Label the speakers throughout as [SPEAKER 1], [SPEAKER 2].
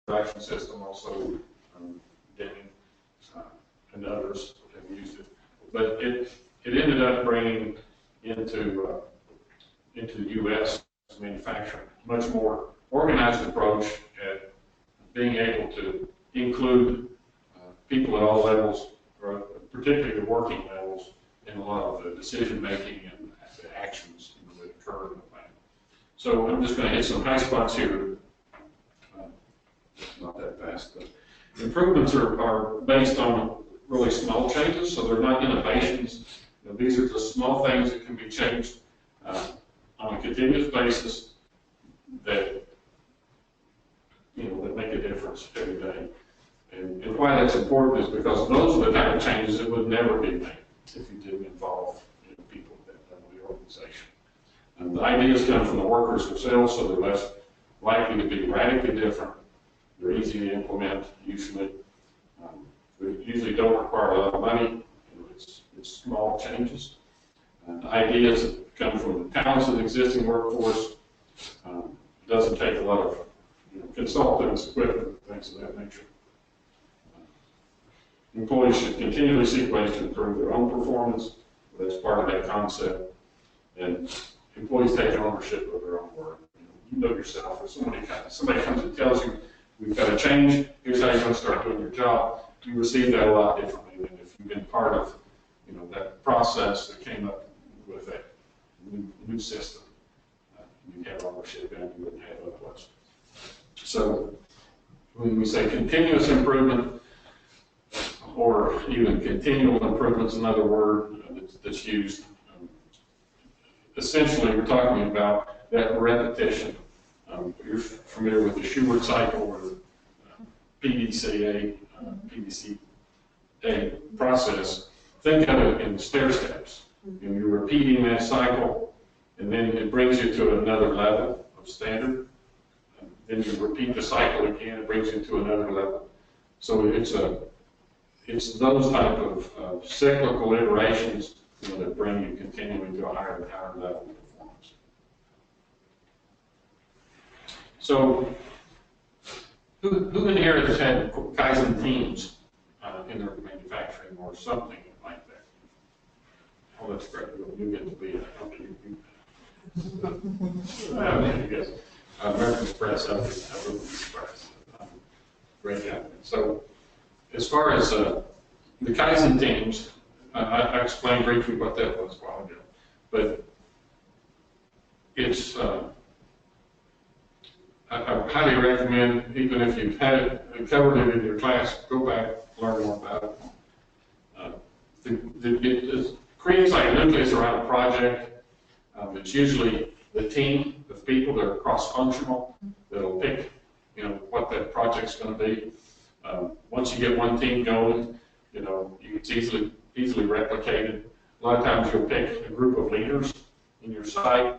[SPEAKER 1] interaction system, also Deming and others have used it. But it ended up bringing into the U.S. manufacturing much more organized approach at being able to include people at all levels, or particularly the working levels, in a lot of the decision making and the actions that occur in the plant. So I'm just going to hit some high spots here. Not that fast, but improvements are based on really small changes, so they're not innovations. You know, these are just small things that can be changed on a continuous basis that that make a difference every day. And why that's important is because those are the type of changes that would never be made if you didn't involve people at that level of the organization. And the ideas come from the workers themselves, so they're less likely to be radically different. They're easy to implement, usually. They usually don't require a lot of money. It's small changes. The ideas that come from the talents of the existing workforce. It doesn't take a lot of consultants, equipment, things of that nature. Employees should continually seek ways to improve their own performance. That's part of that concept. And employees take ownership of their own work. You know yourself. If somebody comes and tells you, we've got to change, here's how you're going to start doing your job, you receive that a lot differently than if you've been part of that process that came up with that new system. You have ownership and you wouldn't have otherwise. So when we say continuous improvement, or even continual improvement is another word that's used, essentially we're talking about that repetition. You're familiar with the Shewhart cycle or PDCA process. Think of it in stair steps. You're repeating that cycle, and then it brings you to another level of standard. Then you repeat the cycle again, it brings you to another level. So it's those type of cyclical iterations that bring you continually to a higher and higher level of performance. So who in here has had Kaizen teams in their manufacturing or something like that? Oh, that's great. You get to be I guess American Express, I wouldn't be surprised. Great job. So as far as the Kaizen teams, I explained briefly what that was a while ago, but it's I highly recommend, even if you've covered it in your class, go back, learn more about it. It creates like a nucleus around a project. It's usually the team of people that are cross-functional that'll pick, what that project's going to be. Once you get one team going, it's easily replicated. A lot of times you'll pick a group of leaders in your site,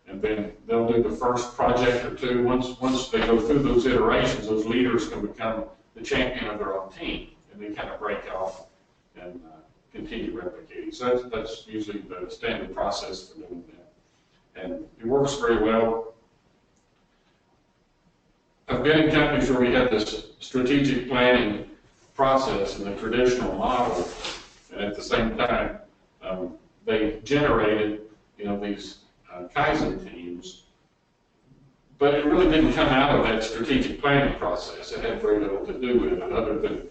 [SPEAKER 1] and then they'll do the first project or two. Once they go through those iterations, those leaders can become the champion of their own team, and they kind of break off and continue replicating. So that's usually the standard process for doing that. And it works very well. I've been in companies where we had this strategic planning process in the traditional model, and at the same time, they generated, these Kaizen teams, but it really didn't come out of that strategic planning process. It had very little to do with it, other than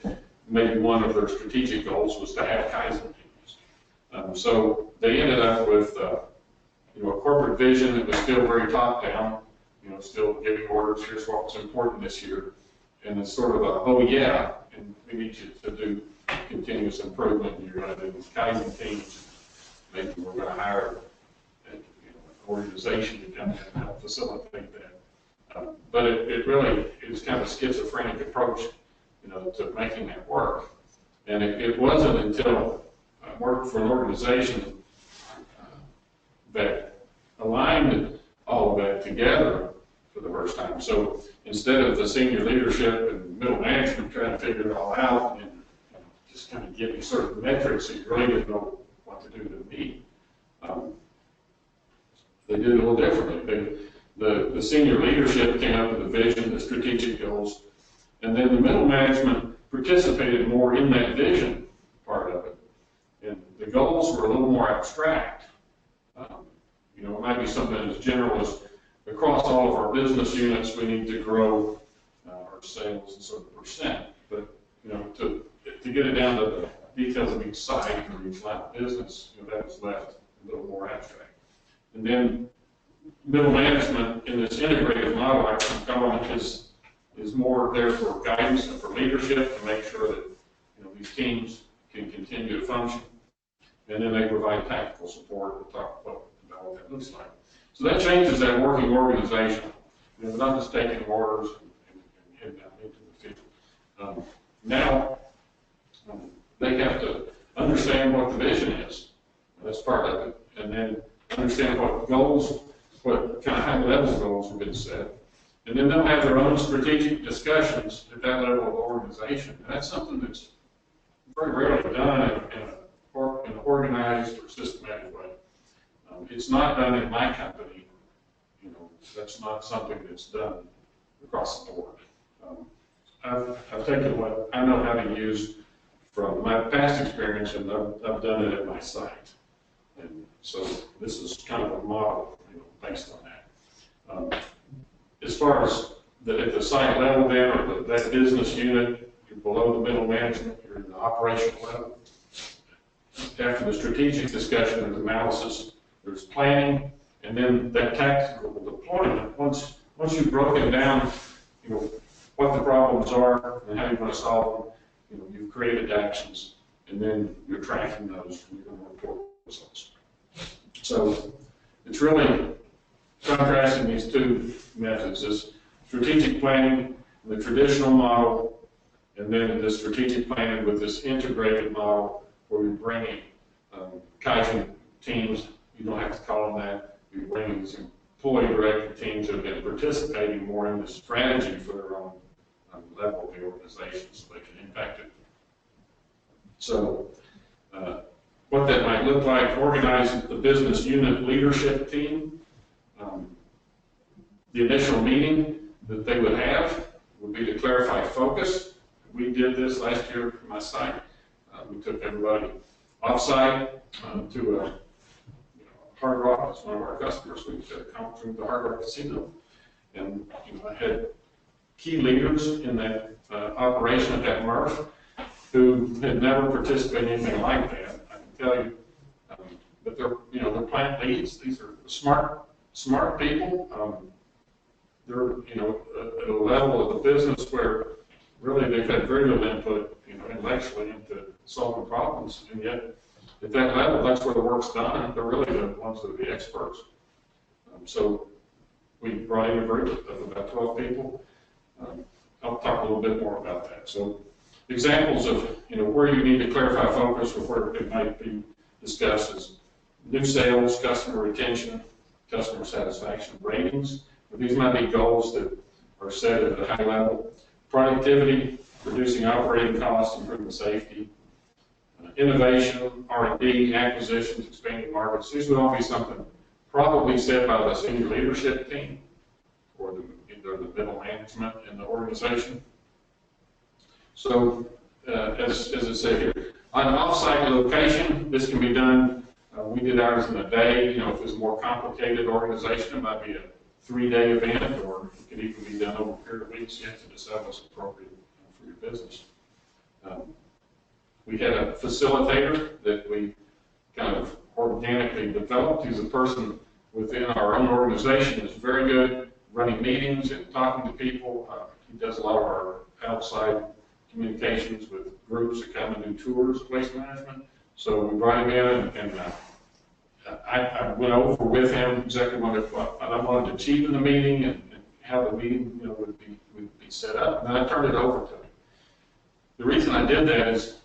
[SPEAKER 1] maybe one of their strategic goals was to have Kaizen teams. So they ended up with, a corporate vision that was still very top-down, still giving orders, here's what's important this year, and it's sort of a, oh yeah, and we need you to do continuous improvement, and you're going to do these Kaizen teams. Maybe we're going to hire an organization to come in and help facilitate that. But it really is kind of a schizophrenic approach, to making that work. And it wasn't until I worked for an organization that aligned all of that together for the first time. So instead of the senior leadership and middle management trying to figure it all out and just kind of giving certain metrics that you really didn't know what to do to meet, they did it a little differently. The senior leadership came up with the vision, the strategic goals, And then the middle management participated more in that vision part of it. And the goals were a little more abstract. You know, it might be something as general as across all of our business units, we need to grow our sales a certain percent. But, you know, to get it down to the details of each site or each line of business, you know, that was left a little more abstract. And then middle management in this integrated model, I call it, is more there for guidance and for leadership to make sure that, you know, these teams can continue to function. And then they provide tactical support. We'll talk about what that looks like. So that changes that working organization. You know, not just taking orders and heading out into the field. Now, they have to understand what the vision is. That's part of it. And then understand what goals, what kind of high-level goals have been set. And then they'll have their own strategic discussions at that level of organization. And that's something that's very rarely done in an organized or systematic way. It's not done in my company. You know, that's not something that's done across the board. I've taken what I know how to use from my past experience, and I've done it at my site. And so this is kind of a model, you know, based on that. As far as at the site level then, or that business unit, you're below the middle management, you're in the operational level. After the strategic discussion and analysis, there's planning, and then that tactical deployment. Once you've broken down, you know, what the problems are and how you're going to solve them, you know, you've created actions, and then you're tracking those, and you're going to report results. So it's really contrasting these two methods: this strategic planning, the traditional model, and then the strategic planning with this integrated model where we bring in Kaizen teams. You don't have to call them that. We bring in these employee-directed teams that have been participating more in the strategy for their own level of the organization so they can impact it. So what that might look like: organizing the business unit leadership team. The initial meeting that they would have would be to clarify focus. We did this last year for my site. We took everybody off-site to a Hard Rock. It's one of our customers. We did a conference with the Hard Rock Casino, and I had key leaders in that operation at that MRF who had never participated in anything like that. I can tell you, but they're plant leads. These are smart people. They're at a level of the business where really they've had very little input, intellectually into solving problems, and yet at that level, that's where the work's done. They're really the ones that are the experts. So we brought in a group of about 12 people. I'll talk a little bit more about that. So examples of where you need to clarify focus or where it might be discussed is new sales, customer retention, customer satisfaction ratings. These might be goals that are set at a high level. Productivity, reducing operating costs, improving safety. Innovation, R&D, acquisitions, expanding markets. These would all be something probably set by the senior leadership team or either the middle management in the organization. So, as it said here, on an off-site location, this can be done. We did ours in a day. If it's a more complicated organization, it might be a 3-day event, or it could even be done over a period of weeks. You have to decide what's appropriate for your business. We had a facilitator that we kind of organically developed. He's a person within our own organization who's very good running meetings and talking to people. He does a lot of our outside communications with groups that come and do tours of waste management. So we brought him in, and I went over with him exactly what I wanted to achieve in the meeting and how the meeting would be set up. And then I turned it over to him. The reason I did that is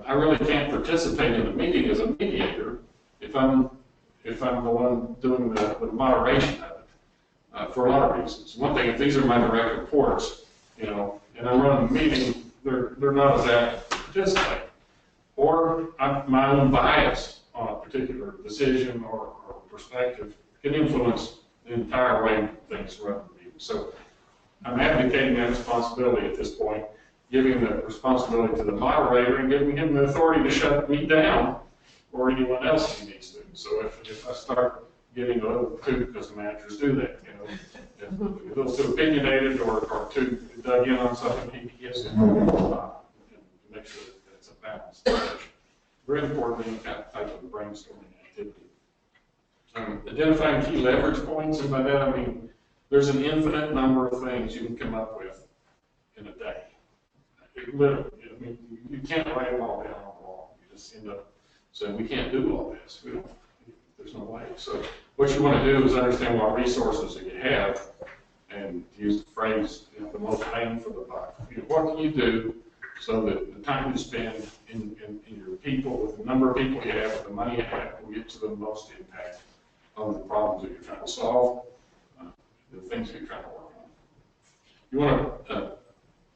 [SPEAKER 1] I really can't participate in the meeting as a mediator if I'm the one doing the moderation of it, for a lot of reasons. One thing, if these are my direct reports, and I'm running a meeting, they're not as apt to participate. Or my own bias on a particular decision or perspective can influence the entire way things run the meeting. So I'm abdicating that responsibility at this point, giving the responsibility to the moderator and giving him the authority to shut me down or anyone else he needs to. So if I start getting a little too, because the managers do that, you know, if a little too opinionated or too dug in on something, he has to stop and make sure that it's a balance. Very important in that type of brainstorming activity. Identifying key leverage points, and by that I mean there's an infinite number of things you can come up with in a day. Literally, I mean, you can't write them all down on the wall. You just end up saying, we can't do all this. We don't, there's no way. So what you want to do is understand what resources that you have, and use the phrase, you know, the most bang for the buck. You know, what can you do so that the time you spend in your people, with the number of people you have, with the money you have, will get to the most impact on the problems that you're trying to solve, the things that you're trying to work on. You want to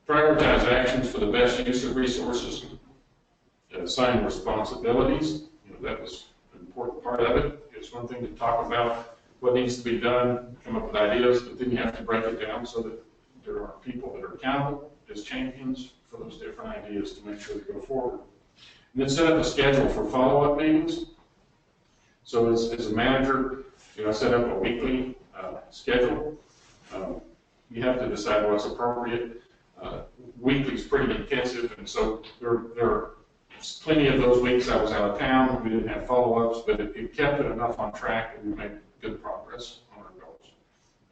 [SPEAKER 1] prioritize actions for the best use of resources, assign responsibilities. You know, that was an important part of it. It's one thing to talk about what needs to be done, come up with ideas, but then you have to break it down so that there are people that are accountable as champions for those different ideas to make sure they go forward. And then set up a schedule for follow-up meetings. So as a manager, you know, set up a weekly schedule. You have to decide what's appropriate. Weekly is pretty intensive, and so there are plenty of those weeks I was out of town. We didn't have follow-ups, but it kept it enough on track, and we made good progress on our goals.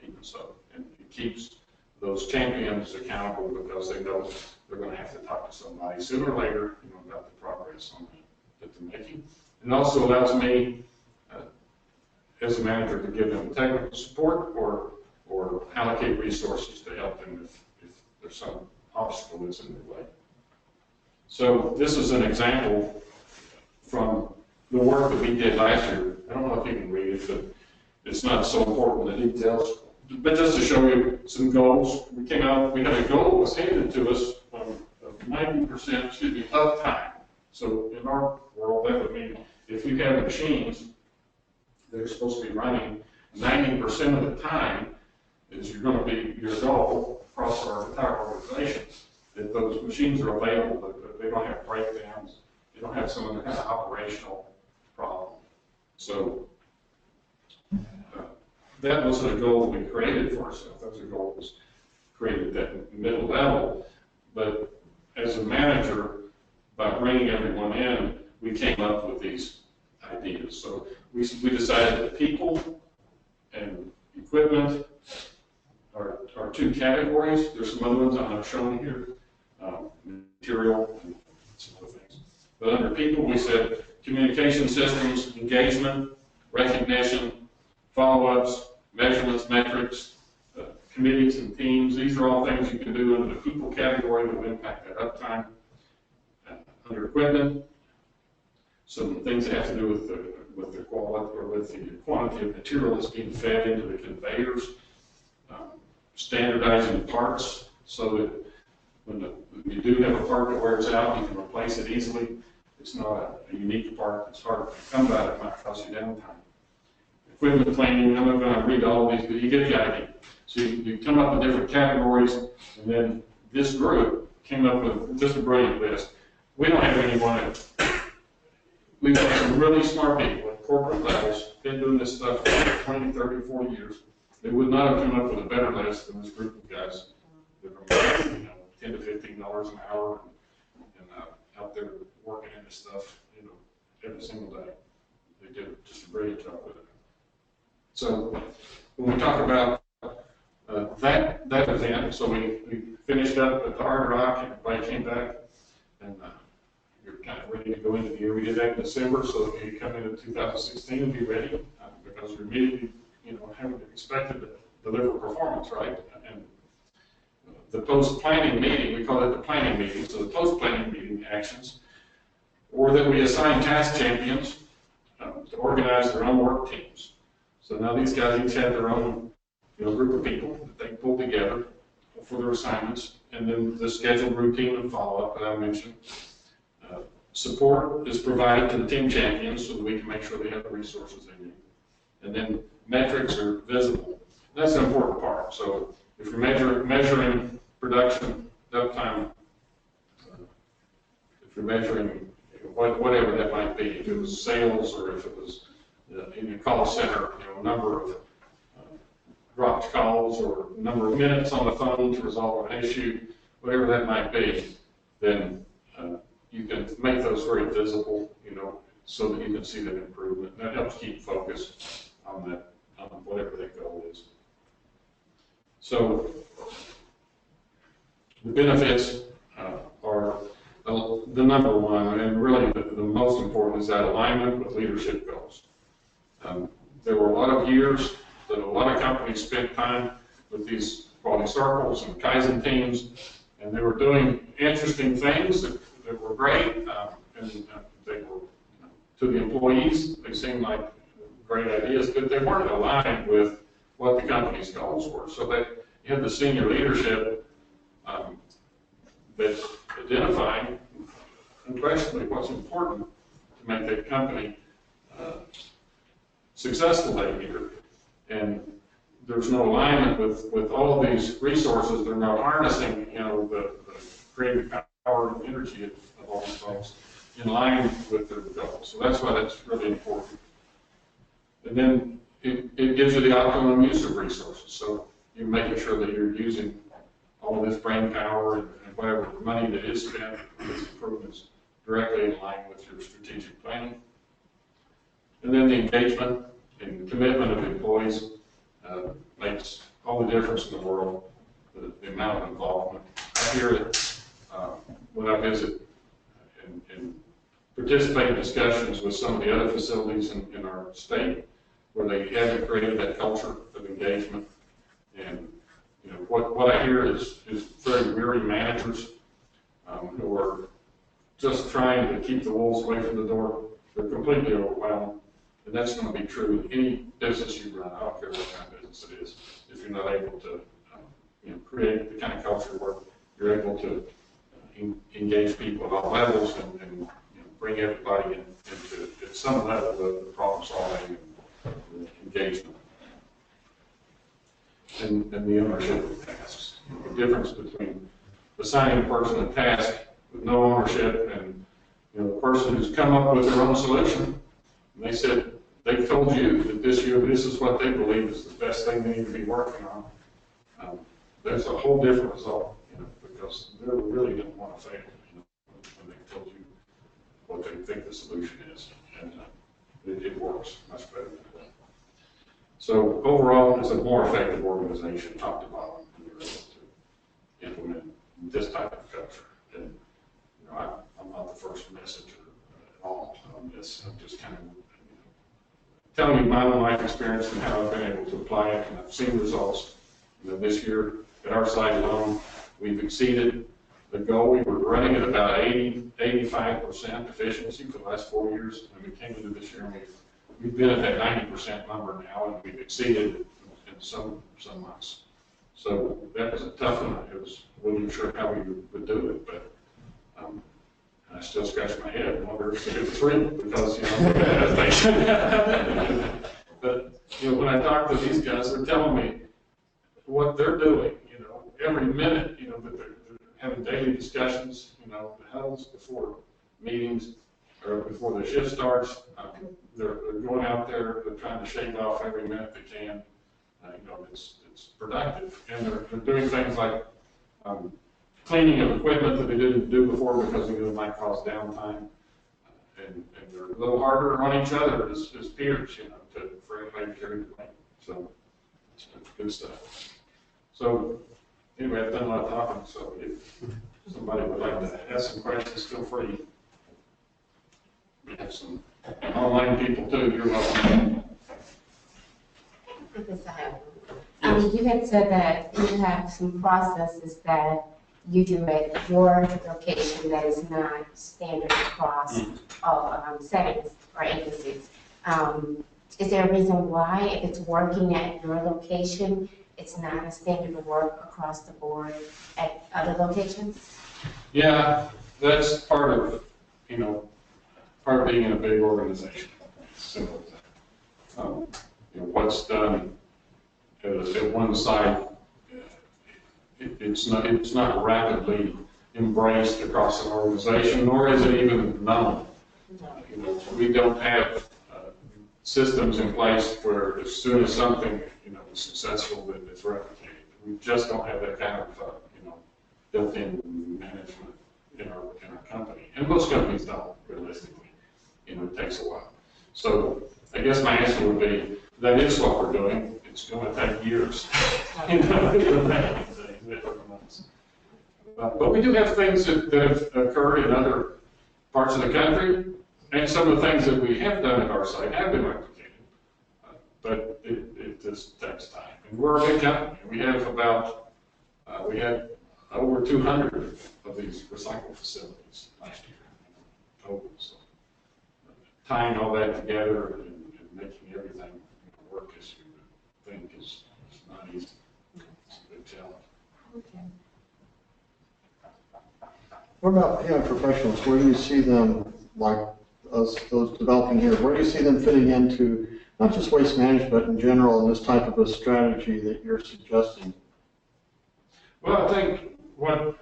[SPEAKER 1] Even so, and it keeps those champions accountable because they know they're going to have to talk to somebody sooner or later, you know, about the progress on that they're making. It also allows me, as a manager, to give them technical support or allocate resources to help them if there's some obstacle that's in their way. So this is an example from the work that we did last year. I don't know if you can read it, but it's not so important, the details. But just to show you some goals, we came out, we had a goal that was handed to us of 90%, uptime. So in our world, that would mean if you have machines that are supposed to be running 90% of the time, is you're going to be your goal across our entire organization, that those machines are available, but they don't have breakdowns, they don't have some other kind of operational problem. So that was a goal we created for ourselves. That was a goal that was created at that middle level. But as a manager, by bringing everyone in, we came up with these ideas. So we decided that people and equipment are two categories. There's some other ones I'm not showing here, material and some other things. But under people, we said communication systems, engagement, recognition, follow-ups, measurements, metrics, committees and teams. These are all things you can do under the people category that will impact that uptime. Under equipment, some things that have to do with the quality or with the quantity of material that's being fed into the conveyors. Standardizing parts so that when you do have a part that wears out, you can replace it easily. It's not a unique part. It's hard to come by. It might cost you downtime. Equipment planning, I'm not going to read all of these, but you get the idea. So you come up with different categories, and then this group came up with just a brilliant list. We don't have anyone, we've got some really smart people at corporate levels, been doing this stuff for 20, 30, 40 years. They would not have come up with a better list than this group of guys that are making, you know, $10 to $15 an hour and out there working in this stuff, you know, every single day. They did just a brilliant job with it. So when we talk about that event, so we finished up at the Hard Rock, and everybody came back, and you're kind of ready to go into the year. We did that in December, so that you come into 2016 and be ready, because you're immediately, you know, haven't expected to deliver performance, right? And the post-planning meeting, we call it the planning meeting, so the post-planning meeting actions, or that we assign task champions to organize their own work teams. So now these guys each have their own, you know, group of people that they pull together for their assignments, and then the scheduled routine and follow-up that I mentioned. Support is provided to the team champions so that we can make sure they have the resources they need. And then metrics are visible. That's an important part. So if you're measuring production uptime, if you're measuring whatever that might be, if it was sales or if it was in your call center, number of dropped calls or number of minutes on the phone to resolve an issue, whatever that might be, then you can make those very visible, so that you can see that improvement. That helps keep focus on that, on whatever that goal is. So the benefits are the number one, and really the most important is that alignment with leadership goals. There were a lot of years that a lot of companies spent time with these quality circles and Kaizen teams, and they were doing interesting things that were great, and they were, to the employees, they seemed like great ideas, but they weren't aligned with what the company's goals were. So that you had the senior leadership that identified unquestionably what's important to make that company successful that year. And there's no alignment with all of these resources. They're not harnessing, the creative power and energy of all these folks in line with their goals. So that's why that's really important. And then it gives you the optimum use of resources. So you're making sure that you're using all of this brain power and whatever money that is spent on these improvements directly in line with your strategic planning. And then the engagement and commitment of employees makes all the difference in the world, the amount of involvement. I hear it when I visit and participate in discussions with some of the other facilities in our state where they haven't created that culture of engagement. And what I hear is very weary managers who are just trying to keep the wolves away from the door. They're completely overwhelmed. And that's going to be true in any business you run. I don't care what kind of business it is. If you're not able to create the kind of culture where you're able to engage people at all levels and bring everybody into at some level of the problem solving and engagement. And the ownership of tasks. The difference between assigning a person a task with no ownership and the person who's come up with their own solution. And they said, they've told you that this year this is what they believe is the best thing they need to be working on. There's a whole different result, because they really didn't want to fail when they told you what they think the solution is. And it works much better than that. So overall, it's a more effective organization, top to bottom, and you're able to implement this type of culture. And I'm not the first messenger at all on this. I'm just kind of telling you my own life experience and how I've been able to apply it, and I've seen results. This year at our site alone, we've exceeded the goal. We were running at about 85% efficiency for the last 4 years, and we came into this year and we've been at that 90% number now, and we've exceeded it in some months. So that was a tough one. I wasn't sure how we would do it, but I still scratch my head and wonder if it's real, because but when I talk to these guys, they're telling me what they're doing. Every minute, that they're having daily discussions. The huddles before meetings or before the shift starts. They're going out there. They're trying to shave off every minute they can. It's productive, and they're doing things like cleaning of equipment that they didn't do before because they knew it might cause downtime, and they're a little harder on each other as peers, for everybody to carry the weight. So it's good stuff. So anyway, I've done a lot of talking. So if somebody would like to ask some questions, feel free. We have some online people too. You're welcome.
[SPEAKER 2] You had said that you have some processes that you do at your location that is not standard across all settings or agencies. Is there a reason why, if it's working at your location, it's not a standard of work across the board at other locations?
[SPEAKER 1] Yeah, that's part of being in a big organization. Simple as that. What's done at one site it's not rapidly embraced across an organization, nor is it even known. We don't have systems in place where as soon as something, is successful, that it's replicated. We just don't have that kind of, built-in management in our company. And most companies don't, realistically. It takes a while. So I guess my answer would be, that is what we're doing. It's going to take years. But we do have things that have occurred in other parts of the country, and some of the things that we have done at our site have been replicated. But it just takes time. And we're a big company. We have we had over 200 of these recycle facilities last year total. So tying all that together and making everything work as you would think is not easy. It's a big challenge.
[SPEAKER 2] Okay.
[SPEAKER 3] What about young professionals? Where do you see them, like those developing here, where do you see them fitting into not just waste management, but in general in this type of a strategy that you're suggesting?
[SPEAKER 1] Well, I think what's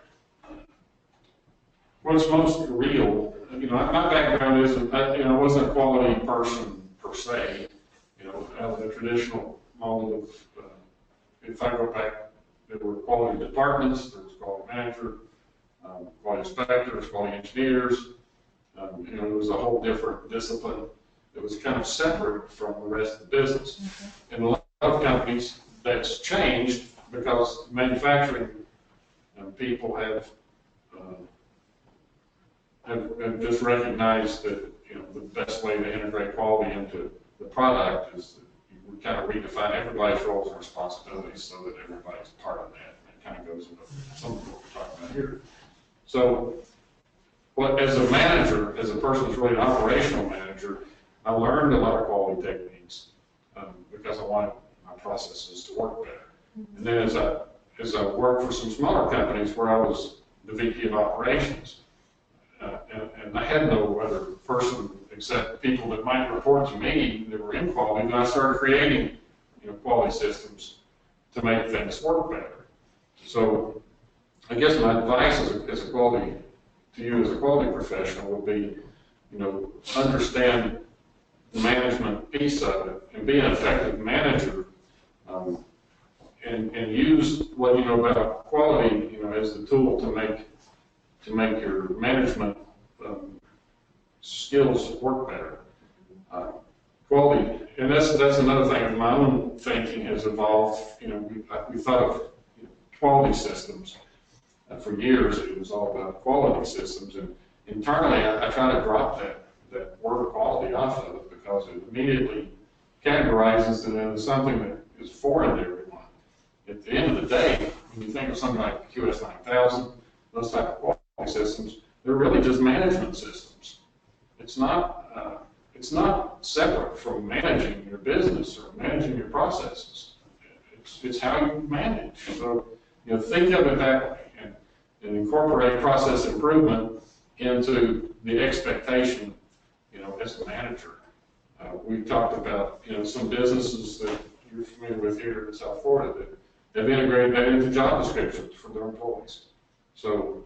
[SPEAKER 1] most real, my background isn't, I wasn't a quality person per se, out of the traditional mold of, if I go back, there were quality departments, there was quality manager, quality inspectors, quality engineers, it was a whole different discipline that was kind of separate from the rest of the business. In a lot of companies, that's changed because manufacturing people have just recognized that the best way to integrate quality into the product is that we kind of redefine everybody's roles and responsibilities so that everybody's part of that. And it kind of goes into some of what we're talking about here. So, as a manager, as a person who's really an operational manager, I learned a lot of quality techniques because I wanted my processes to work better. And then as I worked for some smaller companies where I was the VP of operations, and I had no other person except people that might report to me that were in quality, then I started creating quality systems to make things work better. So I guess my advice as a quality to you as a quality professional would be, understand the management piece of it and be an effective manager, and use what you know about quality, as the tool to make your management skills work better. Quality, and that's another thing. My own thinking has evolved. We thought of quality systems. For years, it was all about quality systems, and internally, I try to drop that word quality off of it because it immediately categorizes it as something that is foreign to everyone. At the end of the day, when you think of something like QS 9000, those type of quality systems, they're really just management systems. It's not separate from managing your business or managing your processes. It's how you manage. So think of it that way. And incorporate process improvement into the expectation, as a manager. We've talked about, some businesses that you're familiar with here in South Florida that have integrated that into job descriptions for their employees. So,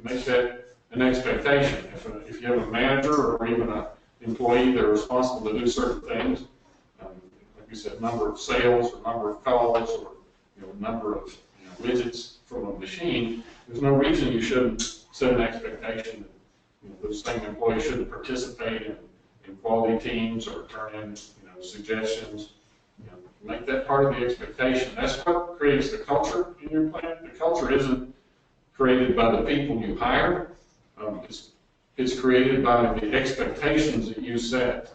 [SPEAKER 1] make that an expectation. If you have a manager or even an employee that are responsible to do certain things, like you said, number of sales or number of calls or, number of widgets from a machine, there's no reason you shouldn't set an expectation that those same employees shouldn't participate in quality teams or turn in suggestions. Make that part of the expectation. That's what creates the culture in your plant. The culture isn't created by the people you hire. It's created by the expectations that you set.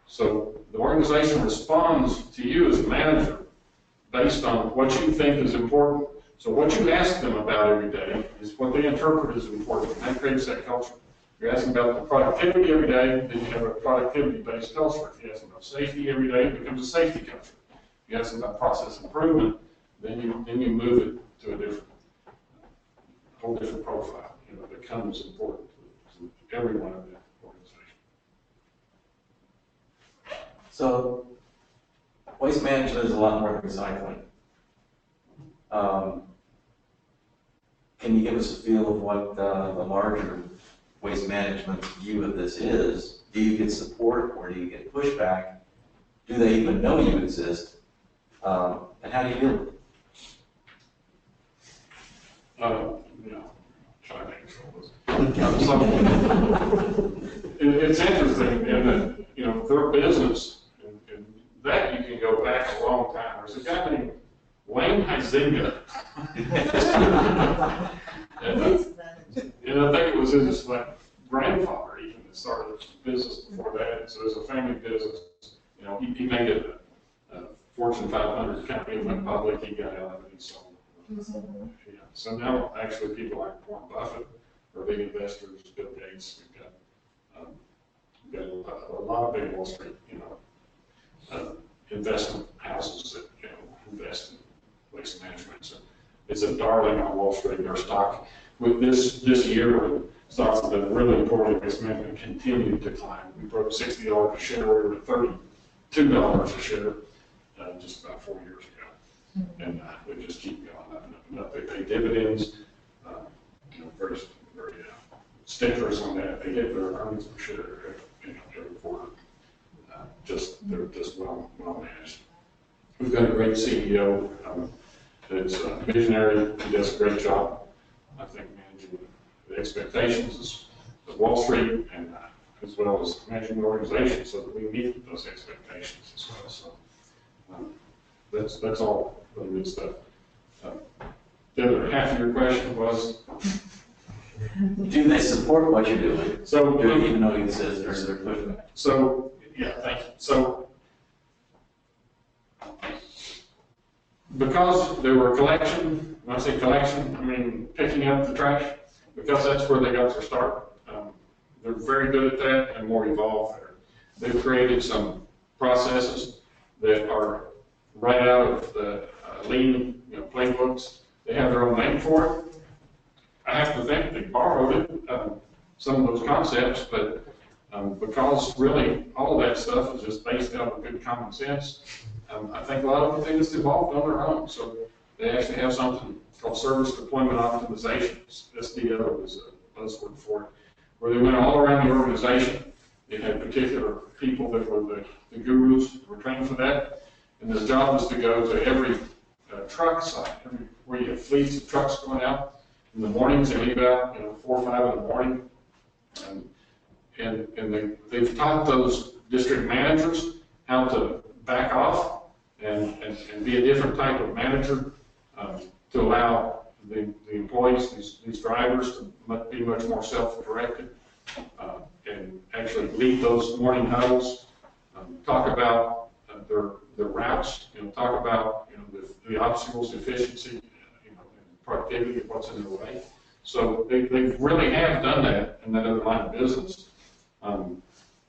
[SPEAKER 1] So the organization responds to you as a manager based on what you think is important. So what you ask them about every day is what they interpret as important, and that creates that culture. You're asking about the productivity every day, then you have a productivity-based culture. If you ask them about safety every day, it becomes a safety culture. If you ask them about process improvement, then you move it to a whole different profile. It becomes important to everyone in that organization.
[SPEAKER 4] So, waste management is a lot more than recycling. Can you give us a feel of what the larger waste management view of this is? Do you get support or do you get pushback? Do they even know you exist? And how do you deal with it?
[SPEAKER 1] Trying to control this. It's interesting in that, their business, and that you can go back a long time. There's a guy named Wayne Huizinga. and I think it was his grandfather even that started the business before that. So it was a family business. He made it a Fortune 500 company, went public, he got out of it, he sold it. Yeah. So now, actually, people like Warren Buffett are big investors, Bill Gates. We've got a lot of big Wall Street, investment houses that invest in waste management. So it's a darling on Wall Street. Our stock with this year, when stocks have been really poorly, waste management continued to climb. We broke $60 a share. We were at $32 a share just about 4 years ago. And we just keep going up and up and up. They pay dividends, very stickers on that. They get their earnings per share every quarter. They're just well managed. We've got a great CEO that's visionary. He does a great job, I think, managing the expectations of Wall Street and as well as managing the organization so that we meet those expectations as well. So that's all really good stuff. The other half of your question was?
[SPEAKER 4] Do they support what you're doing?
[SPEAKER 1] So,
[SPEAKER 4] do they even know you exist, or is there pushback?
[SPEAKER 1] So, yeah, thank you. So, because they were collection, when I say collection, I mean picking up the trash, because that's where they got their start. They're very good at that and more evolved there. They've created some processes that are right out of the lean playbooks. They have their own name for it. I have to think they borrowed it, some of those concepts, but because really all of that stuff is just based out of good common sense, I think a lot of them just evolved on their own. So they actually have something called Service Deployment Optimization. SDO is a buzzword for it, where they went all around the organization. They had particular people that were the gurus who were trained for that, and their job was to go to every truck site, where you have fleets of trucks going out. In the mornings, they leave out, 4 or 5 in the morning, and they've taught those district managers how to back off and be a different type of manager to allow the employees, these drivers, to be much more self-directed and actually lead those morning huddles, talk about their routes, talk about the obstacles, efficiency, productivity of what's in their way. So they really have done that in that other line of business.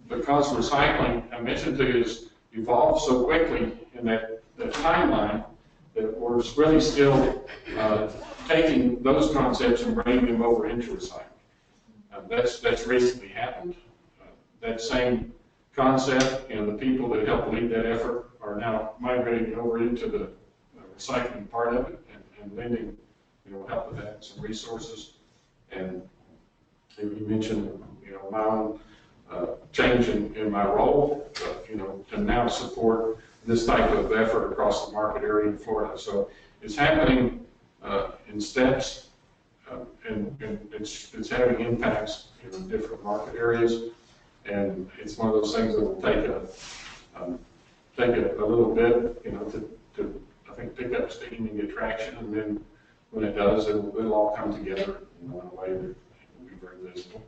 [SPEAKER 1] Because recycling, I mentioned to you, has evolved so quickly in that timeline that we're really still taking those concepts and bringing them over into recycling. That's recently happened. That same concept and the people that help lead that effort are now migrating over into the recycling part of it and lending help with that, some resources. And you mentioned, my own change in my role, to now support this type of effort across the market area in Florida. So it's happening in steps, and it's having impacts in different market areas. And it's one of those things that will take a little bit, to I think pick up steam and get traction, and then when it does, it'll all come together in a way that will be very visible.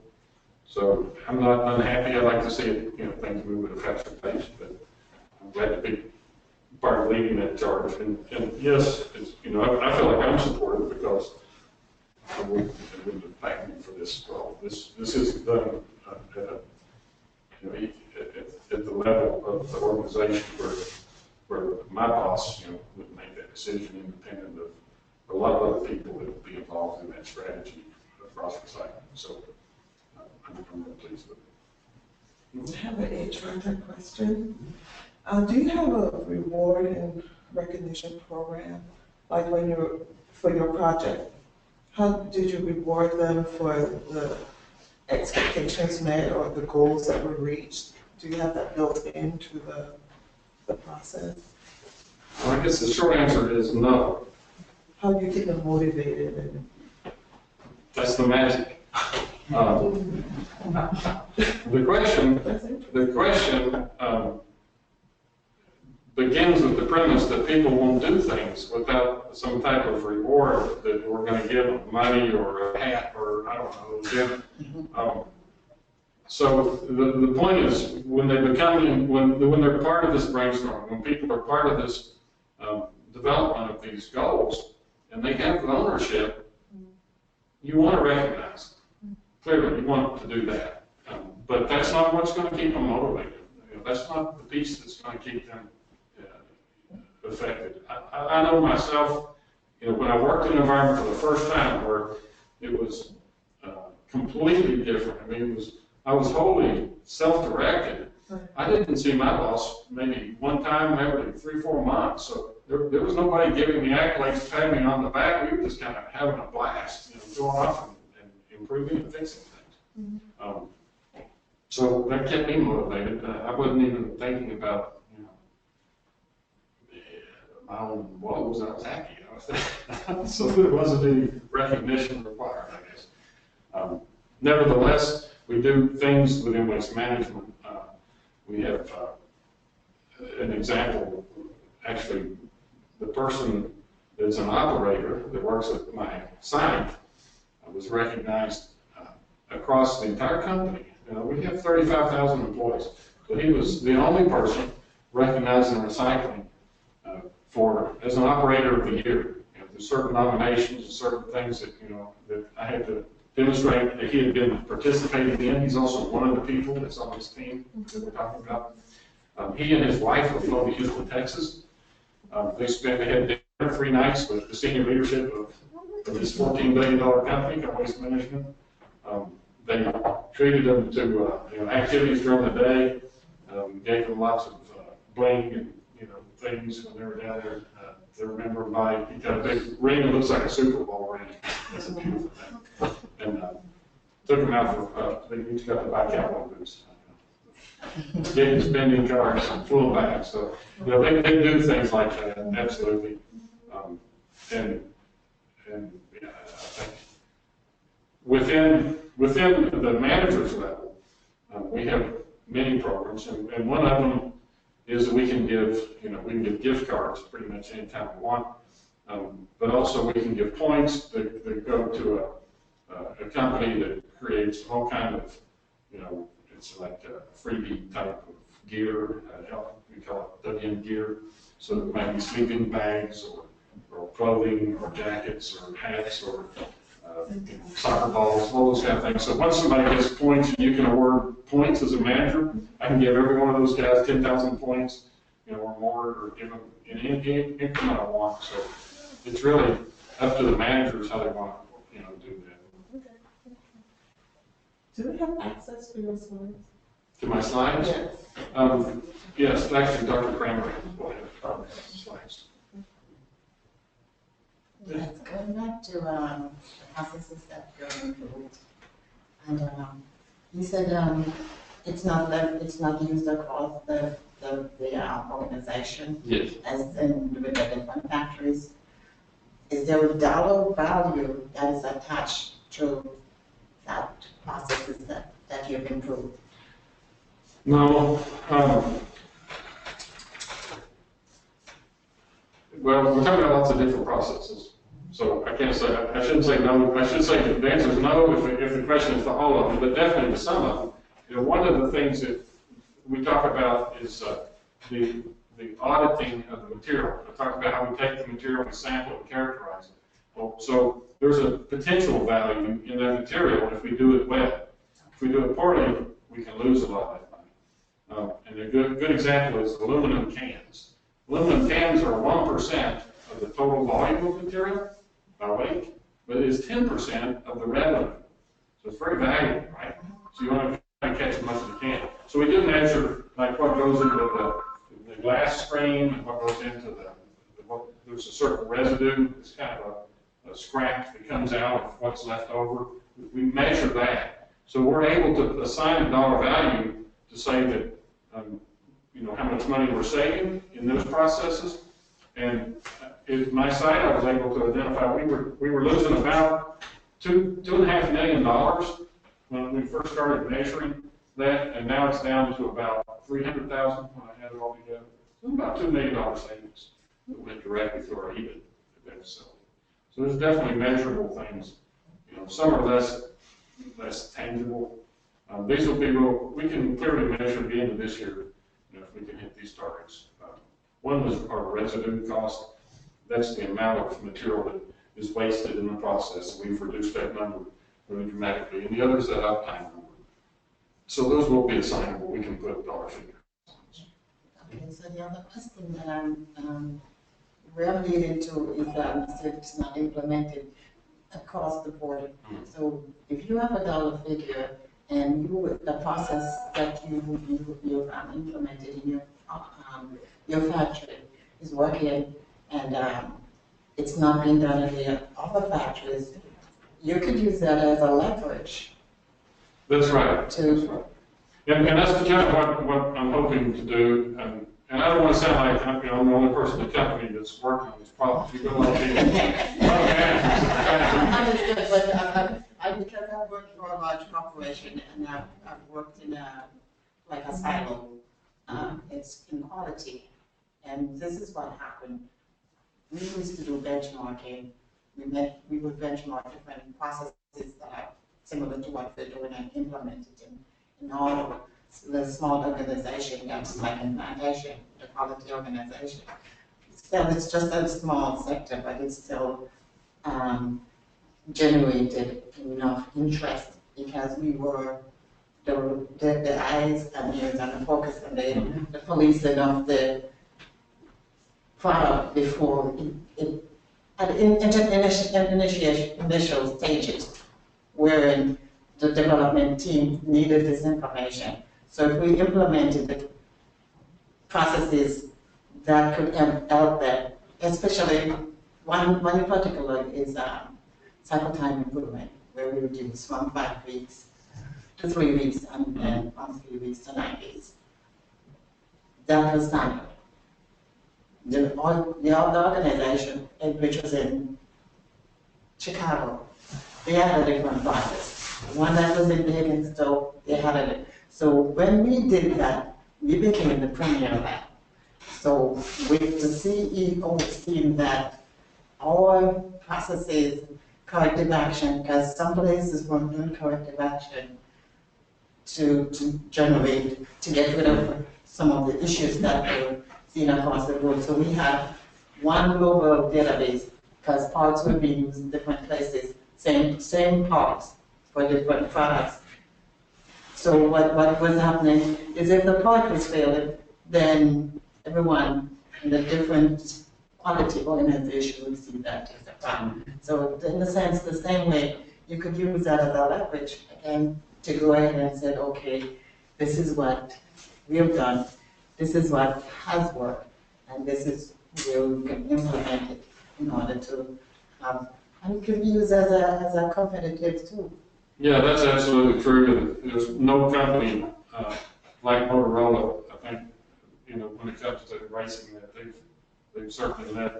[SPEAKER 1] So I'm not unhappy. I'd like to see it, things move at a faster pace, but I'm glad to be part of leading that charge. And yes, it's, I feel like I'm supportive because I wouldn't have thanked me for this role. This is done at the level of the organization where my boss, would make that decision independent of a lot of other people that would be involved in that strategy across recycling. So I'm really pleased with it.
[SPEAKER 5] I have an HR question. Do you have a reward and recognition program, like for your project? How did you reward them for the expectations met or the goals that were reached? Do you have that built into the process?
[SPEAKER 1] Well, I guess the short answer is no.
[SPEAKER 5] How do you keep them motivated and?
[SPEAKER 1] That's the magic. The question begins with the premise that people won't do things without some type of reward that we're going to give them money or a hat or I don't know, dinner. So the point is when they become when they're part of this brainstorm, when people are part of this development of these goals, and they have ownership, you want to recognize them. Clearly, you want to do that. But that's not what's going to keep them motivated. You know, that's not the piece that's going to keep them affected. I know myself, you know, when I worked in an environment for the first time where it was completely different. I mean, I was wholly self-directed. I didn't see my boss maybe one time every 3-4 months. So there was nobody giving me accolades, patting me on the back. We were just kind of having a blast, you know, going off and improving and fixing things. So that kept me motivated. I wasn't even thinking about, you know, my own woes. I was happy. So there wasn't any recognition required, I guess. Nevertheless, we do things within waste management. We have an example, actually, the person that's an operator that works at my site was recognized across the entire company. You know, we have 35,000 employees, but he was the only person recognized in recycling as an operator of the year. You know, there's certain nominations and certain things that, you know, that I had to demonstrate that he had been participating in. He's also one of the people that's on this team that we're talking about. He and his wife were flown to Houston, Texas. They had dinner 3 nights with the senior leadership of this $14 billion company called Waste Management. They treated them to you know, activities during the day, gave them lots of bling and, you know, things when they were down there. They remember he got a big ring that looks like a Super Bowl ring. That's a beautiful thing. And took them out for, they each got to buy cowboy boots. Getting spending cards full of bags. So, you know, they do things like that, absolutely. And yeah, I think within the manager's level, we have many programs, and one of them is that we can give gift cards pretty much anytime we want, but also we can give points that go to a company that creates all kind of, you know, it's like a freebie type of gear. We call it WM gear. So it might be sleeping bags or clothing or jackets or hats or soccer balls, all those kind of things. So once somebody gets points, and you can award points as a manager, I can give every one of those guys 10,000 points, you know, or more, or give them in any increment I want. So it's really up to the managers how they want to, you know, do that.
[SPEAKER 5] Do we have access to your slides?
[SPEAKER 1] To my slides?
[SPEAKER 5] Yes.
[SPEAKER 1] Yes, actually, Dr. Kramer will have slides.
[SPEAKER 6] Yes, going back to the processes that you're improved, and you said it's not used across the organization.
[SPEAKER 1] Yes.
[SPEAKER 6] As in with the different factories. Is there a dollar value that is attached to that processes that you've improved?
[SPEAKER 1] No. Well, we're talking about lots of different processes. So I can't say, I shouldn't say no. I should say the answer is no if the question is to all of them, but definitely to some of them. You know, one of the things that we talk about is the auditing of the material. I talk about how we take the material and sample and characterize it. Well, so there's a potential value in that material if we do it well. If we do it poorly, we can lose a lot of that money. And a good example is aluminum cans. Aluminum cans are 1% of the total volume of material by weight, but it is 10% of the revenue. So it's very valuable, right? So you want to try to catch as much as you can. So we do measure like what goes into the glass stream and what goes into there's a certain residue. It's kind of scrap that comes out of what's left over. We measure that. So we're able to assign a dollar value to say that, how much money we're saving in those processes. And at my site, I was able to identify, we were losing about $2.5 million when we first started measuring that, and now it's down to about $300,000 when I had it all together. About $2 million savings that went directly through our EBIT at that facility. So there's definitely measurable things. Some are less tangible. These will be we can clearly measure at the end of this year, if we can hit these targets. One was our residue cost. That's the amount of material that is wasted in the process. We've reduced that number really dramatically. And the other is that uptime number. So those will be assignable. We can put a dollar figure.
[SPEAKER 6] Okay, so the other question that I'm we're leading to is that it's not implemented across the board. So if you have a dollar figure and the process that you've implemented in your factory is working and it's not being done in the other factories, you could use that as a leverage.
[SPEAKER 1] That's right.
[SPEAKER 6] To
[SPEAKER 1] That's right. And that's kind of what I'm hoping to do. And I don't want to sound like I'm the only person in the company that's working on these problems. You've been like me.
[SPEAKER 6] Understood, but because I worked for a large corporation and I've worked in a silo, it's in quality. And this is what happened. We used to do benchmarking. We would benchmark different processes that are similar to what we're doing and implement it in all the small organization, that's like in plantation, the quality organization. Still, it's just a small sector, but it's still generated enough interest because we were the eyes and ears and the focus and the policing of the product before it at initial stages, wherein the development team needed this information. So if we implemented the processes that could help them, especially one in particular is cycle time improvement, where we reduce from 5 weeks to 3 weeks and then from 3 weeks to 9 days. That was standard. The other organization, which was in Chicago, they had a different process. One that was in Higginsville, they had it. So when we did that, we became the premier lab. So with the CEO seeing that our processes, corrective action, because some places weren't doing corrective action to get rid of some of the issues that were seen across the board. So we have one global database because parts were being used in different places, same parts for different products. So what was happening is if the part was failing, then everyone in the different quality organization would see that as a problem. So in a sense, the same way, you could use that as a leverage, again, to go ahead and say, okay, this is what we have done, this is what has worked, and this is where we can implement it in order to have, and it can be used as a competitive tool.
[SPEAKER 1] Yeah, that's absolutely true. There's no company like Motorola, I think, when it comes to racing, that they've certainly led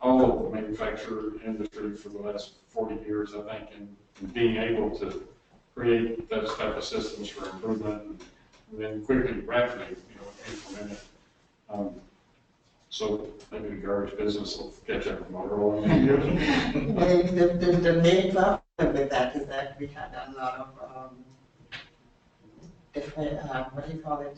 [SPEAKER 1] all of the manufacturer industry for the last 40 years, I think, in being able to create those type of systems for improvement and then quickly, rapidly, implement it. So maybe the garbage business will catch up with Motorola in a few years.
[SPEAKER 6] The main problem with that is that we had a lot of different, what do you call it?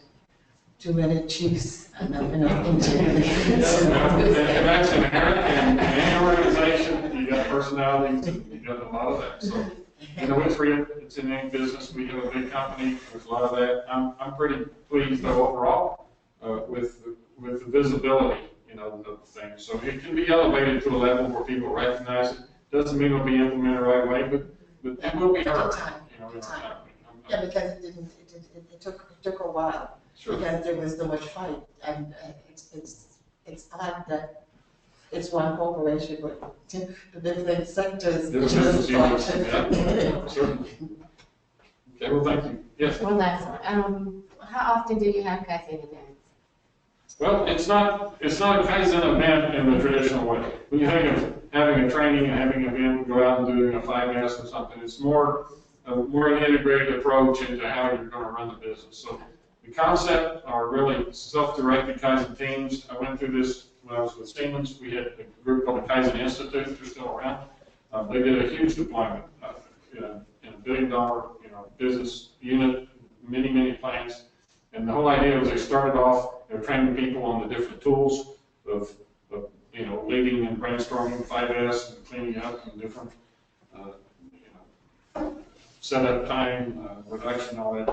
[SPEAKER 6] Too many chiefs and not enough engineers.
[SPEAKER 1] And that's inherent in any organization. You got personalities, you got a lot of that. So, it's in any business. We have a big company. There's a lot of that. I'm pretty pleased though overall with the visibility, of things. So it can be elevated to a level where people recognize it. Doesn't mean it'll be implemented the right way, but it will be heard. In our company.
[SPEAKER 6] Yeah, because it took a while.
[SPEAKER 1] Sure.
[SPEAKER 6] Because there was so much fight, and it's odd that it's one corporation, but the different sectors.
[SPEAKER 1] Business units, yeah, certainly. Okay, well, thank you. Yes.
[SPEAKER 2] One last one. How often do you have Kaizen events?
[SPEAKER 1] Well, it's not a Kaizen event in the traditional way. When you're having a training, having an event, go out and doing a 5S or something, it's more an integrated approach into how you're going to run the business. So the concept are really self-directed Kaizen teams. I went through this when I was with Siemens. We had a group called the Kaizen Institute, they're still around. They did a huge deployment in a $1 billion business unit, many plants. And the whole idea was they started off, they're training people on the different tools of leading and brainstorming 5S and cleaning up and different, setup time, reduction, all that.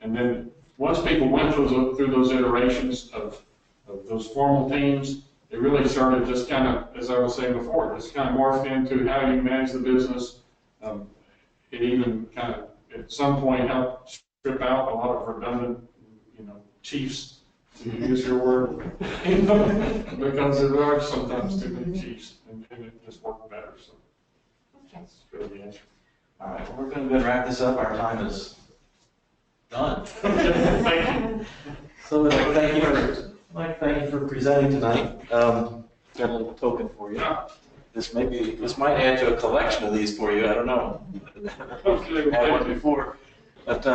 [SPEAKER 1] And then once people went through those iterations of those formal teams, it really started just kind of, as I was saying before, just kind of morphed into how you manage the business. It even kind of, at some point, helped strip out a lot of redundant, chiefs, to use your word, because there are sometimes too many chiefs, and it just worked better. So that's really the answer.
[SPEAKER 4] All right, well, we're going to wrap this up. Our time is done.
[SPEAKER 1] Thank you.
[SPEAKER 4] So I'd like to thank you for presenting tonight. Got a little token for you. This might add to a collection of these for you. I don't know. I had one before, but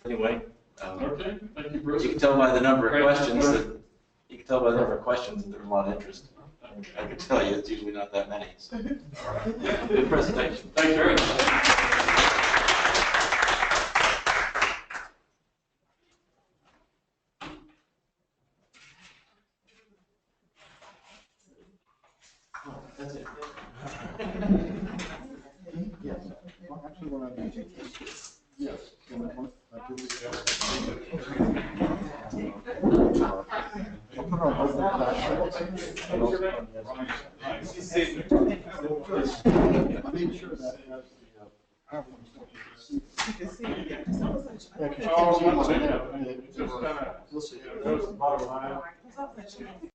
[SPEAKER 4] anyway.
[SPEAKER 1] Okay, thank you, Bruce.
[SPEAKER 4] You can tell by the number of
[SPEAKER 1] Great.
[SPEAKER 4] questions that there's a lot of interest. I can tell you, it's usually not that many. So. Good presentation.
[SPEAKER 1] Thanks very much.
[SPEAKER 4] That's it.
[SPEAKER 3] Yes. Well, actually, what I did, yes. I did this. I'll put on both the flashlights. I made sure that has the PowerPoint stuff.
[SPEAKER 5] You can see it, yeah. It's almost like-
[SPEAKER 3] Yeah, 'cause you
[SPEAKER 1] Oh,
[SPEAKER 3] can't see
[SPEAKER 1] one
[SPEAKER 3] what's
[SPEAKER 1] second.
[SPEAKER 3] there.
[SPEAKER 1] It's just kind of,
[SPEAKER 3] You'll see.
[SPEAKER 1] goes to the bottom line.
[SPEAKER 5] It's almost like-